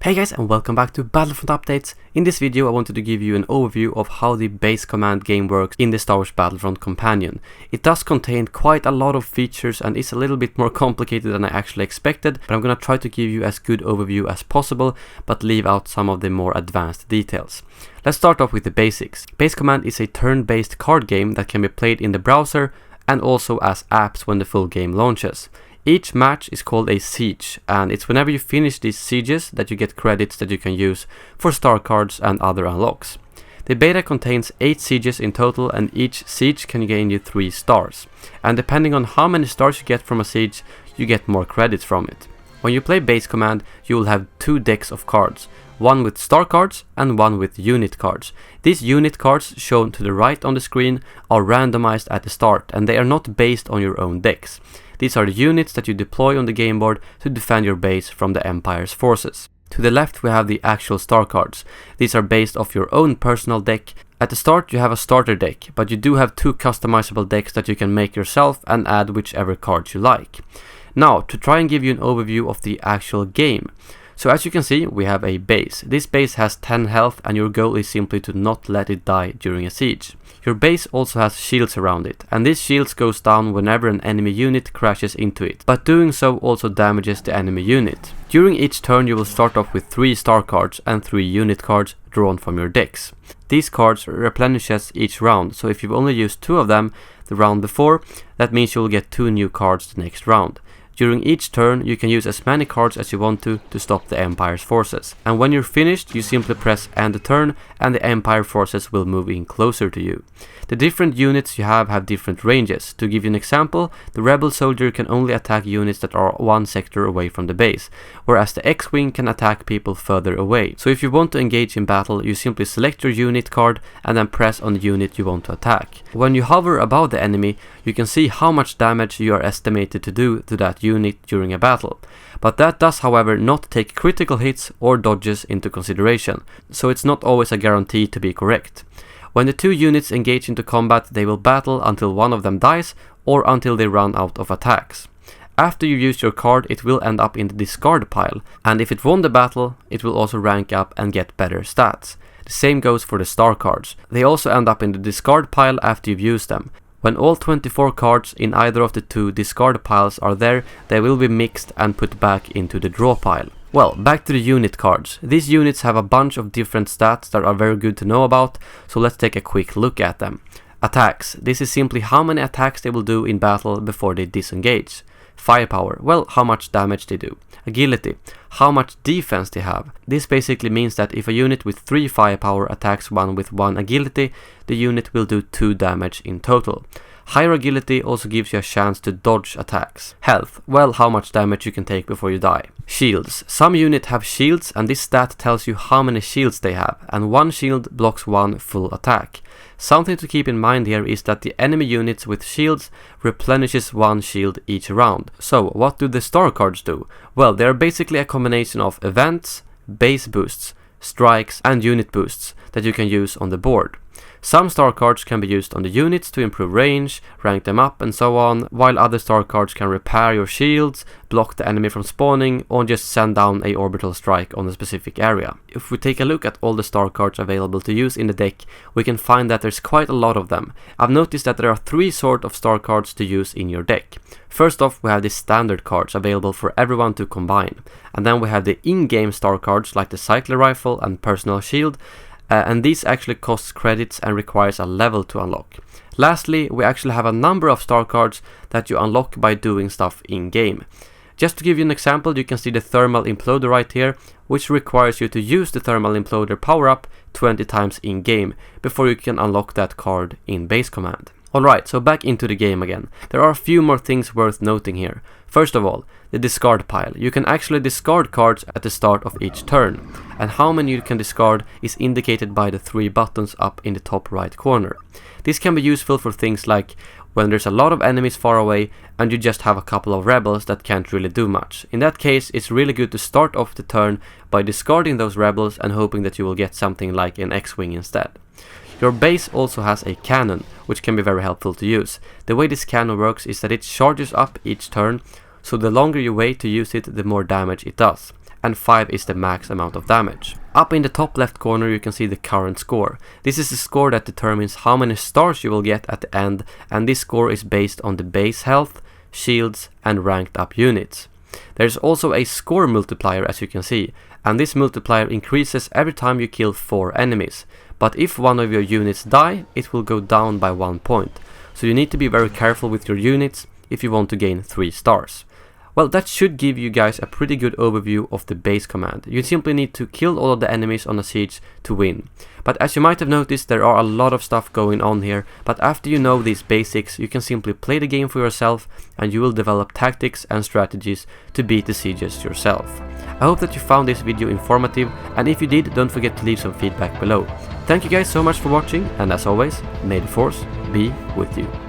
Hey guys, and welcome back to Battlefront Updates. In this video I wanted to give you an overview of how the base command game works in the Star Wars Battlefront companion. It does contain quite a lot of features and is a little bit more complicated than I actually expected, but I'm gonna try to give you as good overview as possible, but leave out some of the more advanced details. Let's start off with the basics. Base command is a turn-based card game that can be played in the browser and also as apps when the full game launches. Each match is called a siege, and it's whenever you finish these sieges that you get credits that you can use for star cards and other unlocks. The beta contains 8 sieges in total, and each siege can gain you 3 stars. And depending on how many stars you get from a siege, you get more credits from it. When you play base command, you will have 2 decks of cards, one with star cards and one with unit cards. These unit cards, shown to the right on the screen, are randomized at the start, and they are not based on your own decks. These are the units that you deploy on the game board to defend your base from the Empire's forces. To the left we have the actual star cards. These are based off your own personal deck. At the start you have a starter deck, but you do have 2 customizable decks that you can make yourself and add whichever cards you like. Now, to try and give you an overview of the actual game. So as you can see, we have a base. This base has 10 health, and your goal is simply to not let it die during a siege. Your base also has shields around it, and these shields goes down whenever an enemy unit crashes into it, but doing so also damages the enemy unit. During each turn you will start off with 3 star cards and 3 unit cards drawn from your decks. These cards replenishes each round, so if you've only used 2 of them the round before, that means you'll get 2 new cards the next round. During each turn, you can use as many cards as you want to stop the Empire's forces. And when you're finished, you simply press end the turn and the Empire forces will move in closer to you. The different units you have different ranges. To give you an example, the Rebel Soldier can only attack units that are 1 sector away from the base, whereas the X-Wing can attack people further away. So if you want to engage in battle, you simply select your unit card and then press on the unit you want to attack. When you hover above the enemy, you can see how much damage you are estimated to do to that unit during a battle. But that does, however, not take critical hits or dodges into consideration, so it's not always a guarantee to be correct. When the 2 units engage into combat, they will battle until one of them dies or until they run out of attacks. After you use your card, it will end up in the discard pile, and if it won the battle, it will also rank up and get better stats. The same goes for the star cards. They also end up in the discard pile after you've used them. When all 24 cards in either of the 2 discard piles are there, they will be mixed and put back into the draw pile. Well, back to the unit cards. These units have a bunch of different stats that are very good to know about, so let's take a quick look at them. Attacks. This is simply how many attacks they will do in battle before they disengage. Firepower. Well, how much damage they do. Agility. How much defense they have. This basically means that if a unit with 3 firepower attacks one with 1 agility, the unit will do 2 damage in total. Higher agility also gives you a chance to dodge attacks. Health. Well, how much damage you can take before you die. Shields. Some units have shields, and this stat tells you how many shields they have, and 1 shield blocks 1 full attack. Something to keep in mind here is that the enemy units with shields replenishes 1 shield each round. So what do the star cards do? Well, they are basically a combination of events, base boosts, strikes and unit boosts that you can use on the board. Some star cards can be used on the units to improve range, rank them up and so on, while other star cards can repair your shields, block the enemy from spawning, or just send down a orbital strike on a specific area. If we take a look at all the star cards available to use in the deck, we can find that there's quite a lot of them. I've noticed that there are 3 sort of star cards to use in your deck. First off, we have the standard cards available for everyone to combine, and then we have the in-game star cards like the Cycler Rifle and Personal Shield, and these actually cost credits and requires a level to unlock. Lastly, we actually have a number of star cards that you unlock by doing stuff in-game. Just to give you an example, you can see the Thermal Imploder right here, which requires you to use the Thermal Imploder power-up 20 times in-game before you can unlock that card in base command. Alright, so back into the game again. There are a few more things worth noting here. First of all, the discard pile. You can actually discard cards at the start of each turn, and how many you can discard is indicated by the 3 buttons up in the top right corner. This can be useful for things like when there's a lot of enemies far away and you just have a couple of rebels that can't really do much. In that case, it's really good to start off the turn by discarding those rebels and hoping that you will get something like an X-Wing instead. Your base also has a cannon, which can be very helpful to use. The way this cannon works is that it charges up each turn, so the longer you wait to use it, the more damage it does. and 5 is the max amount of damage. Up in the top left corner you can see the current score. This is the score that determines how many stars you will get at the end, and this score is based on the base health, shields and ranked up units. There's also a score multiplier, as you can see, and this multiplier increases every time you kill 4 enemies, but if one of your units die, it will go down by 1 point. So you need to be very careful with your units if you want to gain 3 stars. Well, that should give you guys a pretty good overview of the base command. You simply need to kill all of the enemies on a siege to win. But as you might have noticed, there are a lot of stuff going on here, but after you know these basics, you can simply play the game for yourself and you will develop tactics and strategies to beat the sieges yourself. I hope that you found this video informative, and if you did, don't forget to leave some feedback below. Thank you guys so much for watching, and as always, may the force be with you.